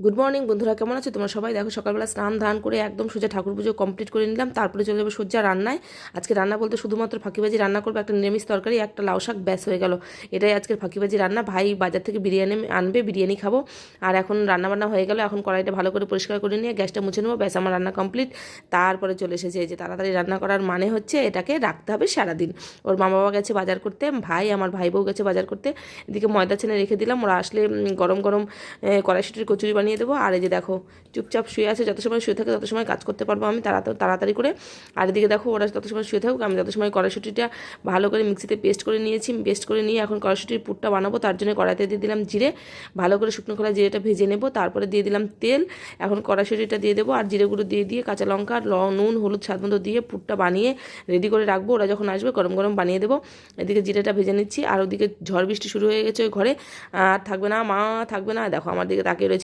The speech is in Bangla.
গুড মর্নিং বন্ধুরা, কেমন আছো তোমরা সবাই? দেখো সকালবেলা স্নান ধান করে একদম সোজা ঠাকুর পুজো কমপ্লিট করে নিলাম, তারপরে চলে যাবো সোজা রান্নায়। আজকে রান্না বলতে শুধুমাত্র ফাঁকিবাজি রান্না করবো, একটা নিরামিষ তরকারি, একটা লাউ শাক, ব্যাস হয়ে গেল। এটাই আজকের ফাঁকিবাজি রান্না। ভাই বাজার থেকে বিরিয়ানি আনবে, বিরিয়ানি খাবো। আর এখন রান্নাবান্না হয়ে গেল, এখন কড়াইটা ভালো করে পরিষ্কার করে নিয়ে গ্যাসটা মুছে নেবো, ব্যাস আমার রান্না কমপ্লিট। তারপরে চলে এসেছে এই যে তাড়াতাড়ি রান্না করার মানে হচ্ছে এটাকে রাখতে হবে সারাদিন। ওর মা বাবা গেছে বাজার করতে, আমার ভাই বউ গেছে বাজার করতে। এদিকে ময়দা ছেনে রেখে দিলাম, ওরা আসলে গরম গরম কড়াইশুটির কচুরি বানিয়ে দেবো। আর এই যে দেখো চুপচাপ শুয়ে আছে, যত সময় শুয়ে থাকে তত সময় কাজ করতে পারবো আমি তাড়াতাড়ি করে। আর এদিকে দেখো ওরা তত সময় শুয়ে থাকুক, আমি তত সময় কড়াইশুটিটা ভালো করে মিক্সিতে পেস্ট করে নিয়েছি। পেস্ট করে নিয়ে এখন কড়াইশুটির পুরটা বানাবো, তার জন্য কড়াইতে দিয়ে দিলাম জিরে, ভালো করে শুকনো খোলা জিরেটা ভেজে নেবো। তারপরে দিয়ে দিলাম তেল, এখন কড়াইশুটিটা দিয়ে দেবো আর জিরেগুলো দিয়ে কাঁচা লঙ্কা নুন হলুদ স্বাদ মতো দিয়ে পুরটা বানিয়ে রেডি করে রাখবো। ওরা যখন আসবে গরম গরম বানিয়ে দেবো। এদিকে জিরেটা ভেজে নিচ্ছি, আর ওদিকে ঝড় বৃষ্টি শুরু হয়ে গেছে ওই ঘরে। আর থাকবে না, মা থাকবে না, দেখো আমার দিকে তাকিয়ে রয়েছে।